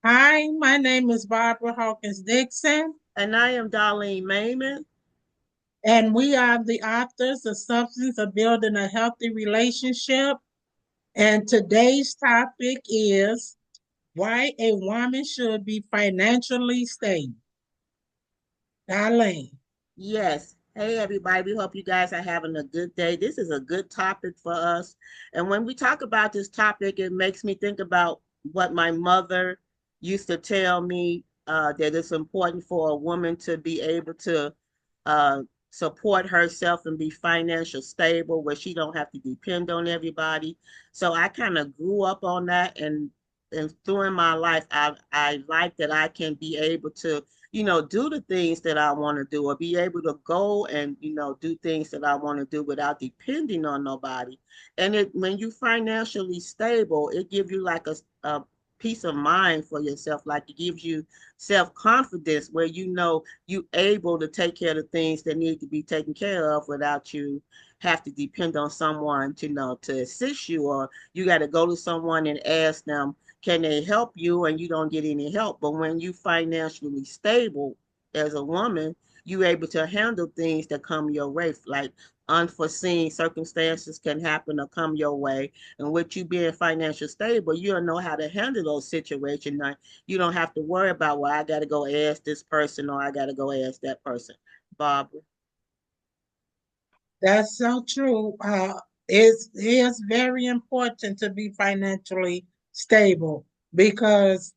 Hi, my name is Barbara Hawkins Dixon, And I am Darlene Mayman. and we are the authors of Substance of Building a Healthy Relationship. And today's topic is why a woman should be financially stable. Darlene. Yes. Hey, everybody. We hope you guys are having a good day. This is a good topic for us. And when we talk about this topic, it makes me think about what my mother used to tell me that it's important for a woman to be able to uh, support herself and be financial stable where she don't have to depend on everybody. So I kind of grew up on that and through my life, I like that I can be able to do the things that I want to do or be able to go and, do things that I want to do without depending on nobody. And when you financially stable, it gives you like a peace of mind for yourself. Like it gives you self-confidence where you able to take care of the things that need to be taken care of without you have to depend on someone to assist you, or you got to go to someone and ask them, can they help you, and you don't get any help. But when you financially stable as a woman, you able to handle things that come your way, like unforeseen circumstances can happen or come your way. And with you being financially stable, you'll know how to handle those situations. Now, you don't have to worry about, well, I got to go ask this person or I got to go ask that person. Barbara. That's so true. It is very important to be financially stable because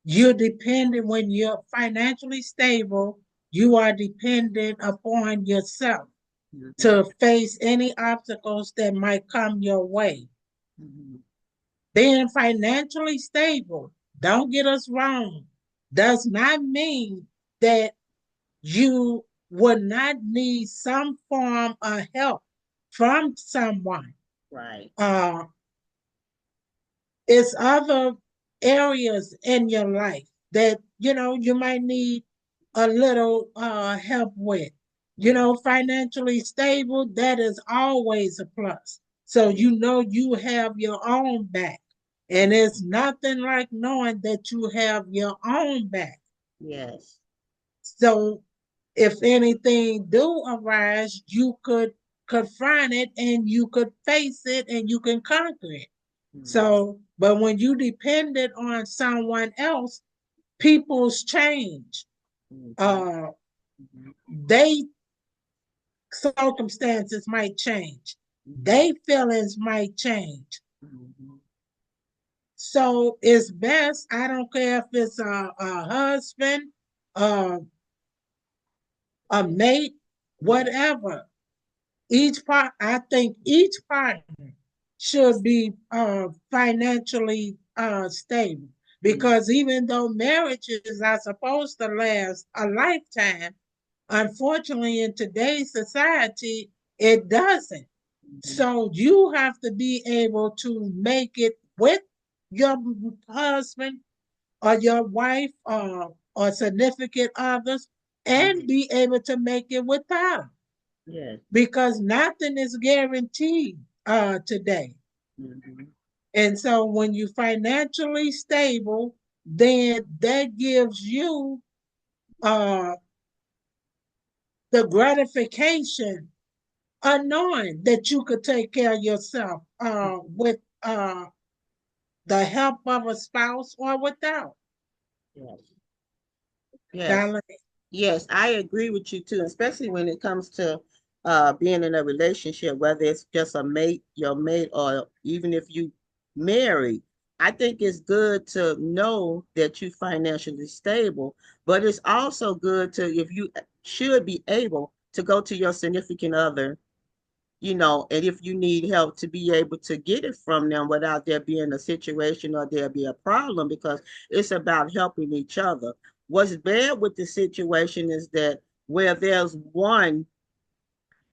you're dependent when you're financially stable, you are dependent upon yourself Mhm, to face any obstacles that might come your way. mhm, Being financially stable, don't get us wrong, does not mean that you would not need some form of help from someone. right. Uh, it's other areas in your life that you might need a little help with. Financially stable, that is always a plus. So you have your own back. And it's nothing like knowing that you have your own back. Yes. So if anything do arise, you could confront it and you could face it and you can conquer it. Mhm, So, but when you depended on someone else, people's change. mhm, Uh, mhm, they circumstances might change. mhm, They feelings might change. mhm, So it's best. I don't care if it's a husband, uh, a mate, mhm, whatever. I think each partner should be financially stable mhm, because even though marriages are supposed to last a lifetime, unfortunately in today's society it doesn't. mhm. So you have to be able to make it with your husband or your wife or significant others and Mhm. be able to make it without them Yes. because nothing is guaranteed today. Mhm. And so when you financially stable, then that gives you uh, the gratification of knowing that you could take care of yourself with the help of a spouse or without. Yes. Yes. Darling. Yes, I agree with you too, especially when it comes to being in a relationship, whether it's just a mate, your mate, or even if you married. I think it's good to know that you financially stable, but it's also good to, if you should be able to go to your significant other, and if you need help to be able to get it from them without there being a situation or there be a problem, because it's about helping each other. What's bad with the situation is that where there's one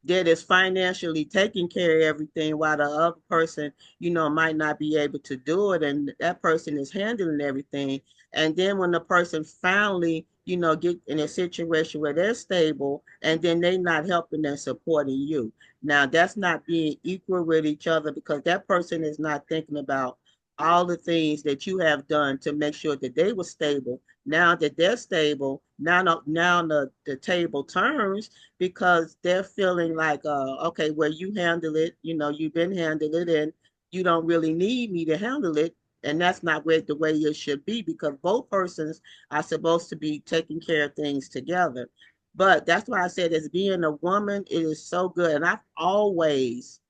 that is financially taking care of everything while the other person, might not be able to do it, and that person is handling everything. And then when the person finally, get in a situation where they're stable and then they not helping and supporting you. Now that's not being equal with each other because that person is not thinking about all the things that you have done to make sure that they were stable. Now that they're stable, now the table turns because they're feeling like, okay, well, you handle it, you've been handling it, and you don't really need me to handle it. And that's not where the way it should be, because both persons are supposed to be taking care of things together. But that's why I said, as being a woman, it is so good. And I've always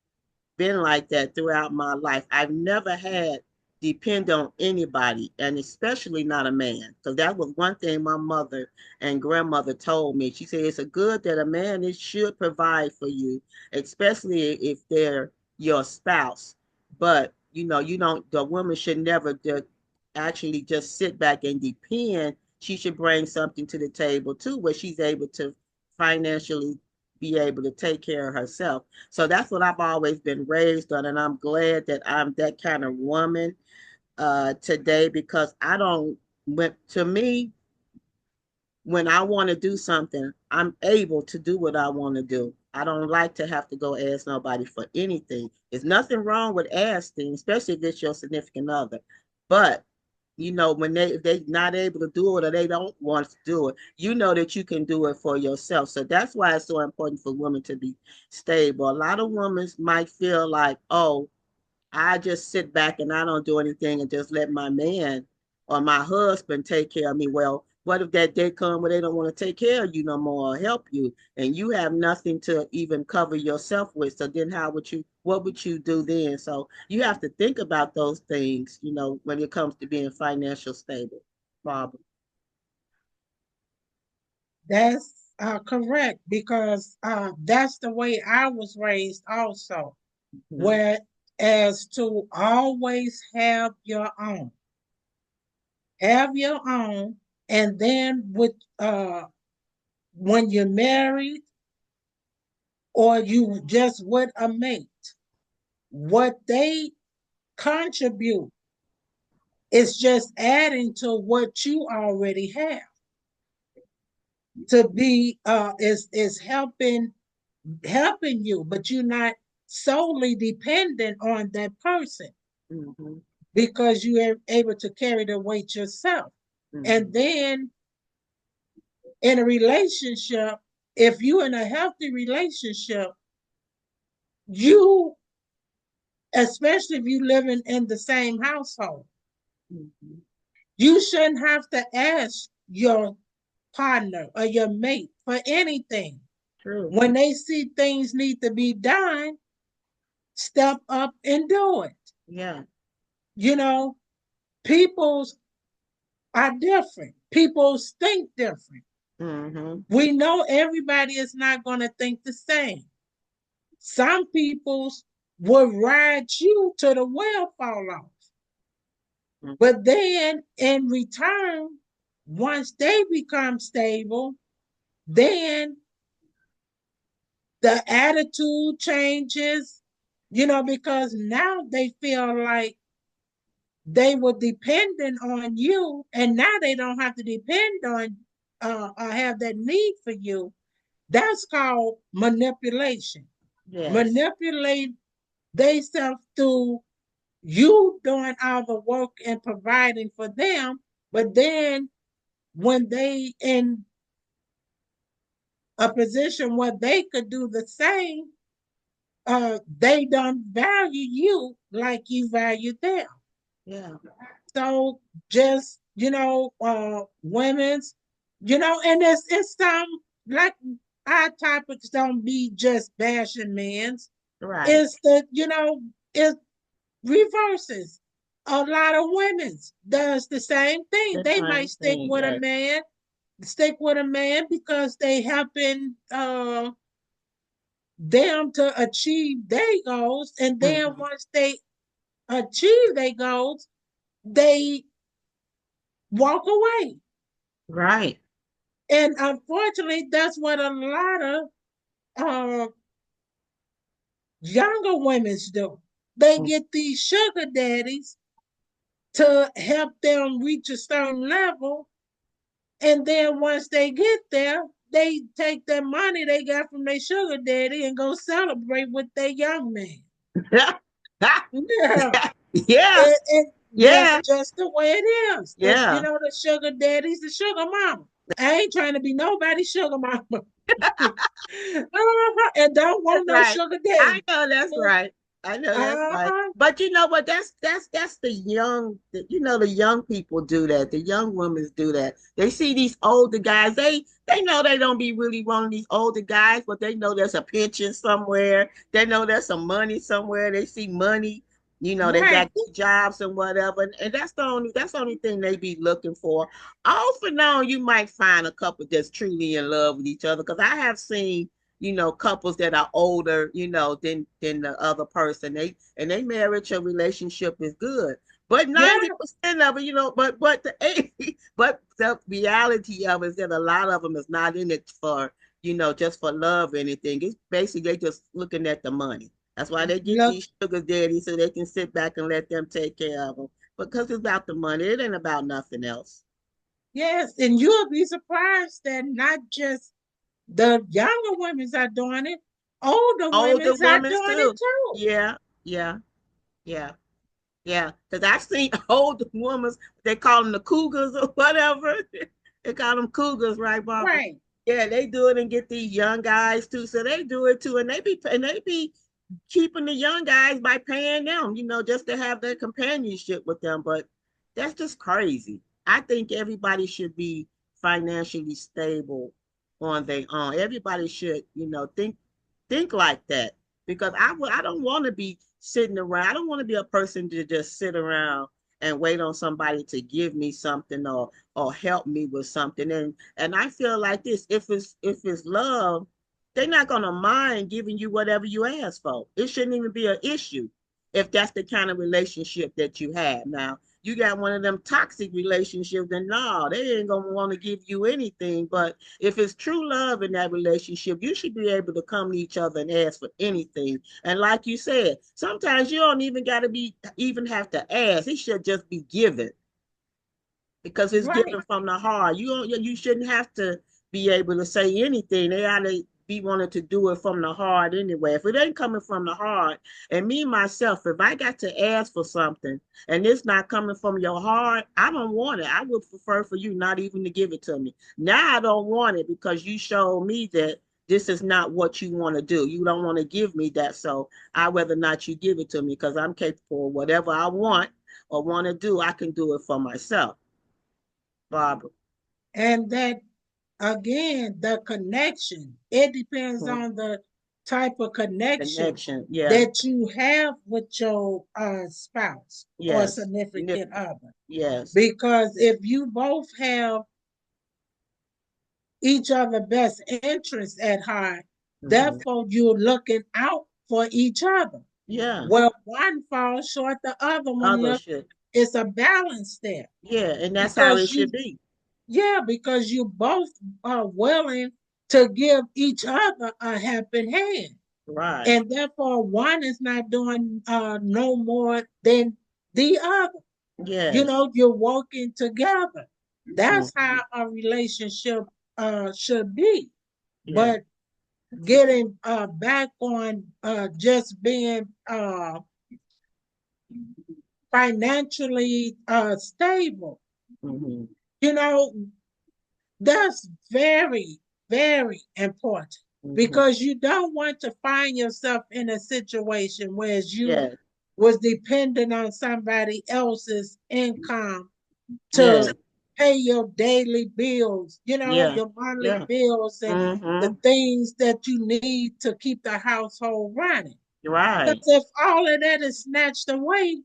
been like that throughout my life. I've never had depend on anybody, and especially not a man, because that was one thing my mother and grandmother told me. She said it's a good that a man is should provide for you, especially if they're your spouse. But you don't. The woman should never actually just sit back and depend. She should bring something to the table too, where she's able to financially be able to take care of herself. So that's what I've always been raised on, and I'm glad that I'm that kind of woman today, because I don't. To me, when I want to do something, I'm able to do what I want to do. I don't like to have to go ask nobody for anything. There's nothing wrong with asking, especially if it's your significant other. But when if they're not able to do it or they don't want to do it, you know that you can do it for yourself. So that's why it's so important for women to be stable. A lot of women might feel like, oh, I just sit back and I don't do anything and just let my man or my husband take care of me. Well, what if that day come where they don't want to take care of you no more or help you, and you have nothing to even cover yourself with? So then what would you do then? So you have to think about those things, when it comes to being financial stable. Barbara. That's correct because that's the way I was raised also, Mhm. whereas to always have your own, and then when you're married or you just with a mate, what they contribute is just adding to what you already have to be is helping you, but you're not solely dependent on that person Mhm. because you are able to carry the weight yourself. And Mhm. then in a relationship, if you're in a healthy relationship, you, especially if you living in the same household, Mhm. you shouldn't have to ask your partner or your mate for anything. True. When they see things need to be done, step up and do it. Yeah. You know, people's are different. People think different. Mhm. We know everybody is not going to think the same. Some people's will ride you till the wheel fall off. Mhm. But then in return, once they become stable, then the attitude changes, because now they feel like they were dependent on you, and now they don't have to depend on or have that need for you. That's called manipulation. Yes. Manipulate themselves through you doing all the work and providing for them, but then when they in a position where they could do the same, they don't value you like you value them. Yeah. So just women's, and it's some like our topics don't be just bashing men's. Right. It's that it reverses. A lot of women's does the same thing. The They might same thing. Yes. stick with a man because they helping them to achieve their goals, and then Mhm. once they achieve their goals, they walk away. Right. And unfortunately, that's what a lot of uh, younger women do. They Mm. get these sugar daddies to help them reach a certain level. And then once they get there, they take the money they got from their sugar daddy and go celebrate with their young man. Yeah. Yeah, And that's yeah, just the way it is. You yeah. know, the sugar daddy's the sugar mama. I ain't trying to be nobody's sugar mama. And don't That's want no right. sugar I daddy. know that's right. I know that's right. Uh-huh. But you know what? That's the young. You know the young people do that. The young women do that. They see these older guys. They know they don't be really wanting these older guys, but they know there's a pension somewhere. They know there's some money somewhere. They see money. You know they Right. got good jobs and whatever, and that's the only thing they be looking for. Off and on, you might find a couple that's truly in love with each other because I have seen couples that are older, than the other person. They marriage or relationship is good. But Yeah. 90% of it, but the but the reality of it is that a lot of them is not in it for, just for love or anything. It's basically they just looking at the money. That's why they get Look, these sugar daddies so they can sit back and let them take care of them. Because it's about the money. It ain't about nothing else. yes, and you'll be surprised that not just the younger women's are doing it, older Older women's are women doing it too. too. Yeah, yeah, yeah. Yeah, because I've seen old women, they call them the cougars or whatever. They call them cougars, right, Barbara? Right. Yeah, they do it and get these young guys too. So they do it too, and they be keeping the young guys by paying them, just to have their companionship with them. But that's just crazy. I think everybody should be financially stable on their own. Everybody should, think like that because I don't want to be sitting around. I don't want to be a person to just sit around and wait on somebody to give me something or help me with something. And I feel like this, if it's love, they're not gonna mind giving you whatever you ask for. It shouldn't even be an issue if that's the kind of relationship that you have. Now, you got one of them toxic relationships, then no, they ain't gonna want to give you anything. But if it's true love in that relationship, you should be able to come to each other and ask for anything. And like you said, sometimes you don't even gotta be even have to ask. It should just be given because it's Right. given from the heart. You shouldn't have to be able to say anything. They ought to be wanting to do it from the heart anyway. If it ain't coming from the heart, and me myself, if I got to ask for something and it's not coming from your heart, I don't want it. I would prefer for you not even to give it to me. Now I don't want it because you showed me that this is not what you want to do. You don't want to give me that. So I rather not you give it to me because I'm capable of whatever I want or want to do, I can do it for myself. Barbara. And that again, the connection, it depends Hmm. on the type of connection Connection. Yeah. that you have with your spouse or Yes. significant other. Yes. Because if you both have each other best interests at heart, Hmm. therefore you're looking out for each other. Yeah. Well, one falls short, the other one Other look. shit. It's a balance there Yeah. And that's how because it should be. because you both are willing to give each other a helping hand, Right. and therefore one is not doing no more than the other. You Yes. know, you're working together. That's Hmm. how a relationship should be. Yeah. But getting back on just being financially stable, Hmm. you know, that's very, very important Hmm. because you don't want to find yourself in a situation where you Yes. was dependent on somebody else's income to Yes. pay your daily bills, Yeah. your monthly Yeah. bills and the Hmm. things that you need to keep the household running. Because Right. if all of that is snatched away,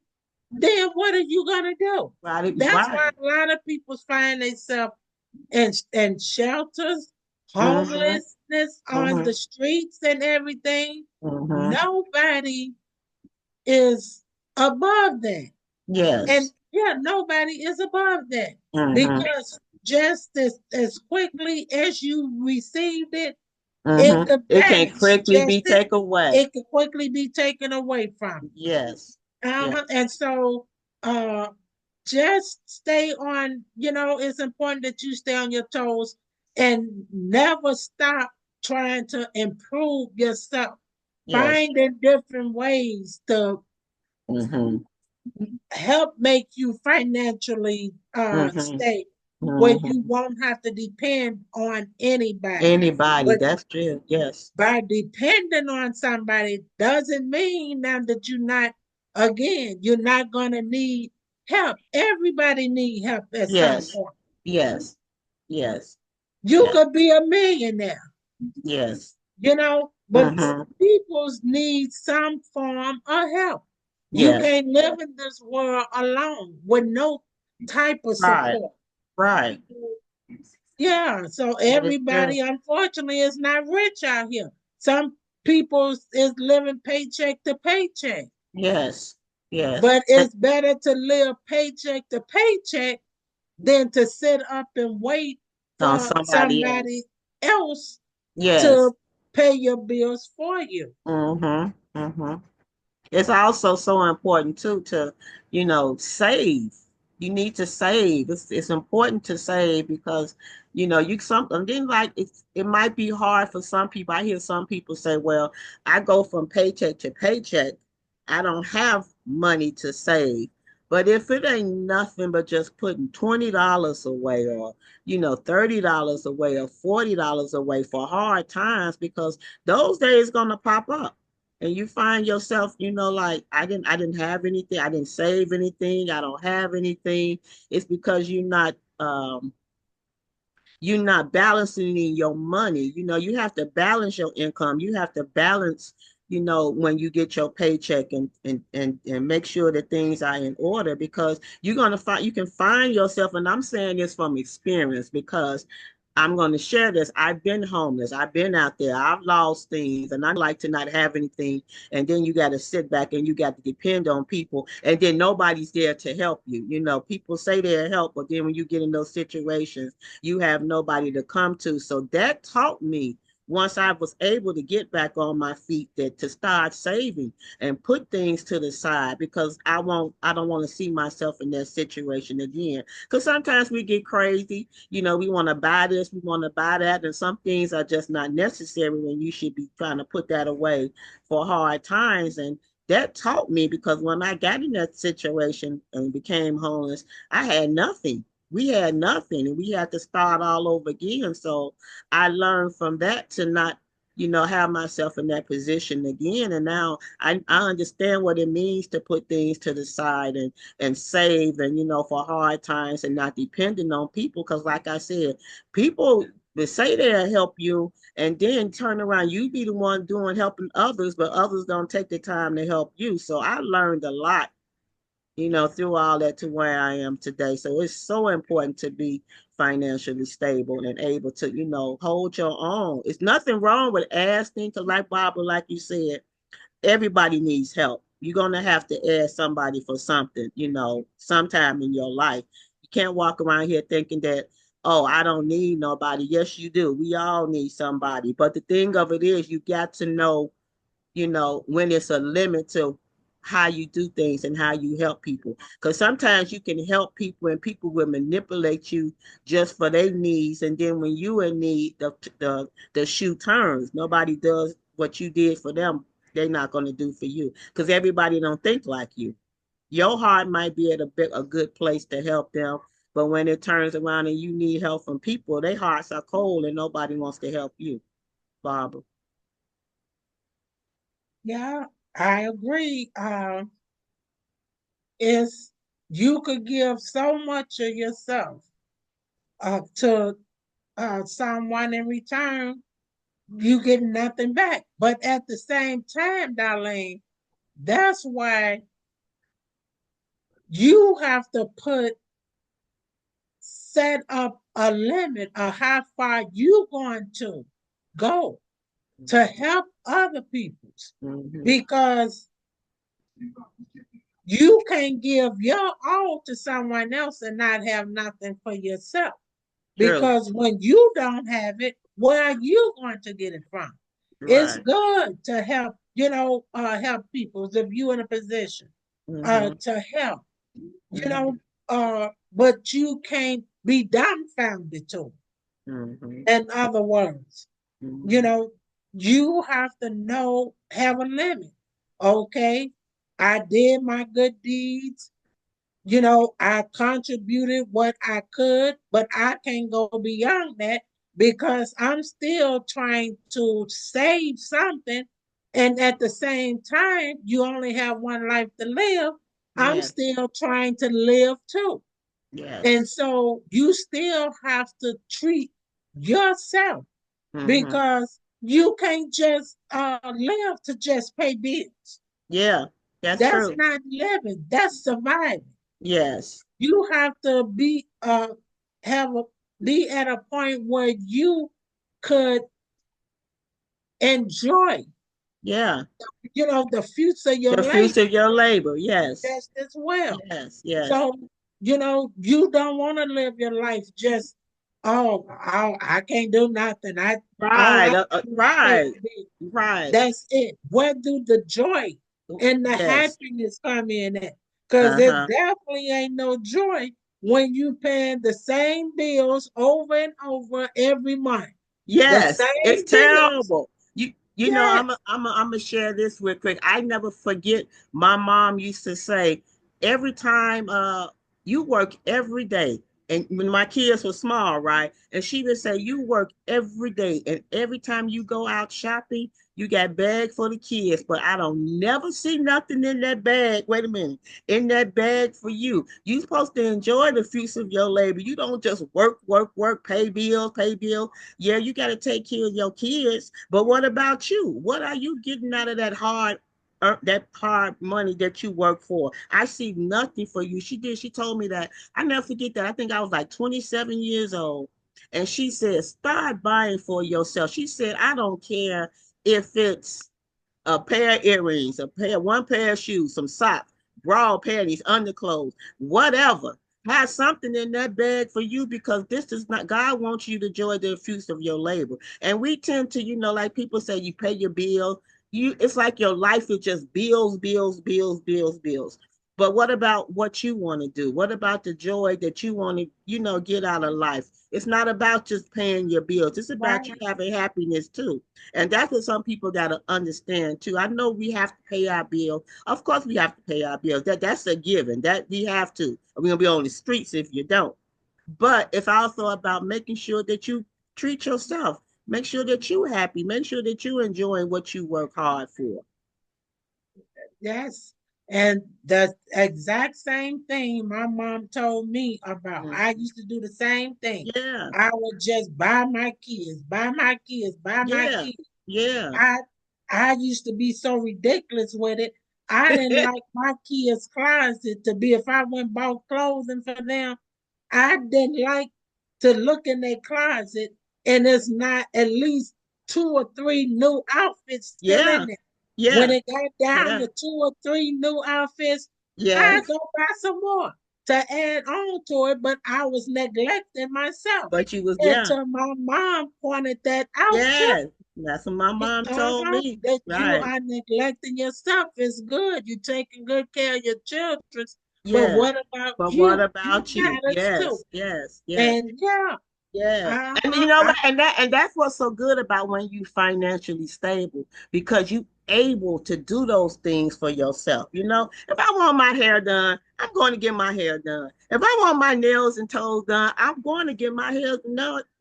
then what are you going to do? Right. That's why Right. a lot of people find themselves in shelters, Hmm. homelessness on Hmm. the streets and everything. Hmm. Nobody is above that. And Yes. yeah, nobody is above that Hmm. because just as quickly as you received it, it Hmm. could It can vanish. quickly be taken away. It could quickly be taken away from Yes. you. Yeah. And so uh, just stay on, it's important that you stay on your toes and never stop trying to improve yourself, Yes. finding different ways to Hmm. help make you financially Mm-hmm. stable, where you Mm-hmm. won't have to depend on anybody. Anybody, But that's true. Yes. by depending on somebody doesn't mean now that you're not going to need help. Everybody need help at some Yes. point. Yes. Yes. You Yes. could be a millionaire, Yes. but Mm-hmm. people need some form of help. You Yes. can't live in this world alone with no type of Right. support. Right. Yeah, so That is true. everybody, unfortunately, is not rich out here. Some people is living paycheck to paycheck, Yes. Yes. but it's better to live paycheck to paycheck than to sit up and wait On for somebody else. somebody else Yes. to pay your bills for you. Mm-hmm. Mm-hmm. It's also so important too to, save. You need to save. It's important to save because, you something then like it might be hard for some people. I hear some people say, well, I go from paycheck to paycheck. I don't have money to save. But if it ain't nothing but just putting $20 away or, $30 away or $40 away for hard times, because those days gonna pop up and you find yourself, like I didn't have anything, I didn't save anything, I don't have anything. It's because you're not balancing your money. You have to balance your income. You have to balance, when you get your paycheck and make sure that things are in order because you can find yourself, and I'm saying this from experience because I'm going to share this. I've been homeless. I've been out there. I've lost things and I like to not have anything. And then you got to sit back and you got to depend on people. And then nobody's there to help you. People say they'll help, but then when you get in those situations, you have nobody to come to. So that taught me once I was able to get back on my feet that to start saving and put things to the side because I don't want to see myself in that situation again. Because sometimes we get crazy, we want to buy this, we want to buy that, and some things are just not necessary when you should be trying to put that away for hard times. And that taught me because when I got in that situation and became homeless, I had nothing. We had nothing and we had to start all over again. So I learned from that to not, have myself in that position again. And now I understand what it means to put things to the side and save and, for hard times and not depending on people. Because like I said, people they say they'll help you and then turn around, you be the one doing helping others, but others don't take the time to help you. So I learned a lot through all that to where I am today. So it's so important to be financially stable and able to, hold your own. It's nothing wrong with asking, because like Barbara, like you said, everybody needs help. You're gonna have to ask somebody for something, sometime in your life. You can't walk around here thinking that, oh, I don't need nobody. Yes, you do. We all need somebody. But the thing of it is, you got to know when it's a limit to how you do things and how you help people. Because sometimes you can help people and people will manipulate you just for their needs. And then when you in need, the shoe turns. Nobody does what you did for them. They're not going to do for you because everybody don't think like you. Your heart might be at a good place to help them, but when it turns around and you need help from people, their hearts are cold and nobody wants to help you, Barbara. Yeah, I agree. Is you could give so much of yourself to someone in return, you get nothing back. But at the same time, Darlene, that's why you have to set up a limit of how far you going to go to help other people Mm-hmm. because you can't give your all to someone else and not have nothing for yourself. True. Because when you don't have it, where are you going to get it from? It's Right. good to help, help people if you're in a position Mm-hmm. to help, Mm-hmm. but you can't be dumbfounded to. Mm-hmm. In other words, you Mm-hmm. know, you have to have a limit. Okay. I did my good deeds. I contributed what I could, but I can't go beyond that because I'm still trying to save something. And at the same time, you only have one life to live. I'm Yes. still trying to live too. And Yes. so you still have to treat yourself Hmm. because you can't just live to just pay bills. Yeah, that's That's true. not living, that's surviving. Yes. You have to have a be at a point where you could enjoy, Yeah. the fruits of your The labor fruits of your labor. Yes. just as well. Yes. Yes. So, you don't want to live your life just, oh, I can't do nothing. All I Right. do is pay Right. the bill. Right. That's it. Where do the joy and the Yes. happiness come in at? Because it Uh-huh. definitely ain't no joy when you paying the same bills over and over every month. The Yes, it's same bills. terrible. You know, Yeah, I'm gonna share this real quick. I never forget my mom used to say every time you work every day, and when my kids were small, right? And she would say you work every day, and every time you go out shopping, you got bag for the kids, but I don't never see nothing in that bag. Wait a minute, in that bag for you. You supposed to enjoy the fruits of your labor. You don't just work, work, work, pay bills. Yeah, you got to take care of your kids, but what about you? What are you getting out of that hard money that you work for? I see nothing for you. She told me that. I never forget that. I think I was like 27 years old. And she said, start buying for yourself. She said, I don't care if it's a pair of earrings, one pair of shoes, some socks, bra, panties, underclothes, whatever. Have something in that bag for you because this is not God wants you to enjoy the fruits of your labor. And we tend to, like people say, you pay your bill. It's like your life is just bills, bills, bills, bills, bills. But what about what you want to do? What about the joy that you want to, get out of life? It's not about just paying your bills. It's about you right. having happiness too. And that's what some people got to understand too. I know we have to pay our bill. Of course, we have to pay our bills. That's a given. That we have to. We're gonna be on the streets if you don't. But it's also about making sure that you treat yourself. Make sure that you're happy. Make sure that you're enjoying what you work hard for. Yes. And the exact same thing my mom told me about. Mm. I used to do the same thing. Yeah, I would just buy my kids, buy my kids, buy my yeah, kids. yeah, I I used to be so ridiculous with it. I didn't like my kids' closet to be if I went and bought clothing for them. I didn't like to look in their closet and there's not at least two or three new outfits still in yeah, there. When yeah, it got down yeah, to two or three new outfits, I yes. go buy some more to add on to it, but I was neglecting myself But you was yeah, until my mom pointed that out too. yes. That's what my mom told Uh-huh. me. That you Right. are neglecting yourself is good. You're taking good care of your children. But Yes. what about But what you? You about you? matters too. Yes, yes, yes. And yeah, Yeah. And uh-huh. you know what? And that's what's so good about when you financially stable because you able to do those things for yourself. If I want my hair done, I'm going to get my hair done. If I want my nails and toes done, I'm going to get my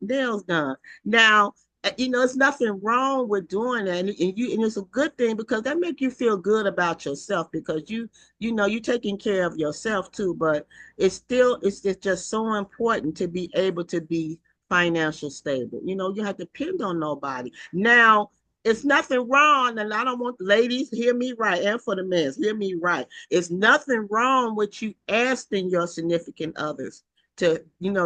nails done. Now, it's nothing wrong with doing that, and it's a good thing because that make you feel good about yourself because you're taking care of yourself too. But it's just so important to be able to be financial stable. You have to depend on nobody. Now, it's nothing wrong, and I don't want the ladies hear me right, and for the men, hear me right. It's nothing wrong with you asking your significant others to,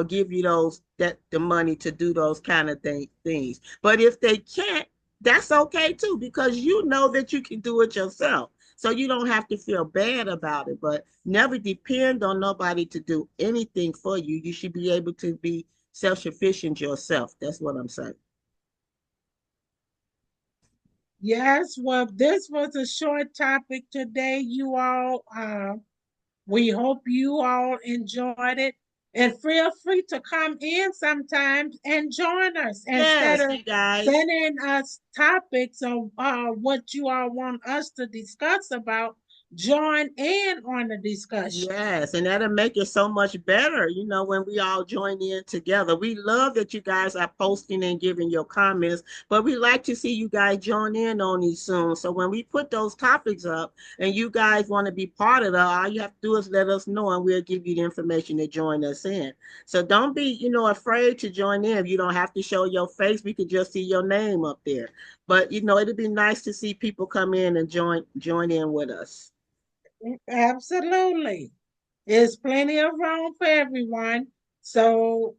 give you the money to do those kind of things. But if they can't, that's okay too, because you know that you can do it yourself. So you don't have to feel bad about it, but never depend on nobody to do anything for you. You should be able to be self-sufficient yourself. That's what I'm saying. Yes, well, this was a short topic today, you all. We hope you all enjoyed it. And feel free to come in sometimes and join us instead Yes, of you guys. sending us topics of what you all want us to discuss about. join in on the discussion. Yes, and that'll make it so much better, when we all join in together. We love that you guys are posting and giving your comments, but we like to see you guys join in on these soon. So when we put those topics up and you guys want to be part of that, all you have to do is let us know and we'll give you the information to join us in. So don't be, afraid to join in. You don't have to show your face. We could just see your name up there. But it'd be nice to see people come in and join in with us. Absolutely. There's plenty of room for everyone. So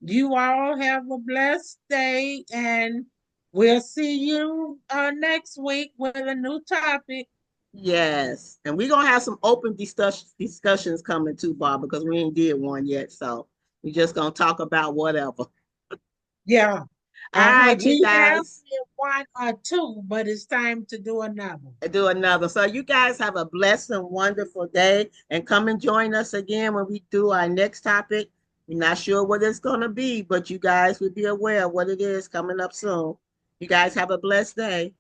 you all have a blessed day, and we'll see you next week with a new topic. Yes, and we're gonna have some open discussions coming too, Bob, because we ain't did one yet. So we're just gonna talk about whatever. All Yeah. right, you We have guys, one or two, but it's time to do another. do another. So you guys have a blessed and wonderful day, and come and join us again when we do our next topic. We're not sure what it's gonna be, but you guys will be aware of what it is coming up soon. You guys have a blessed day.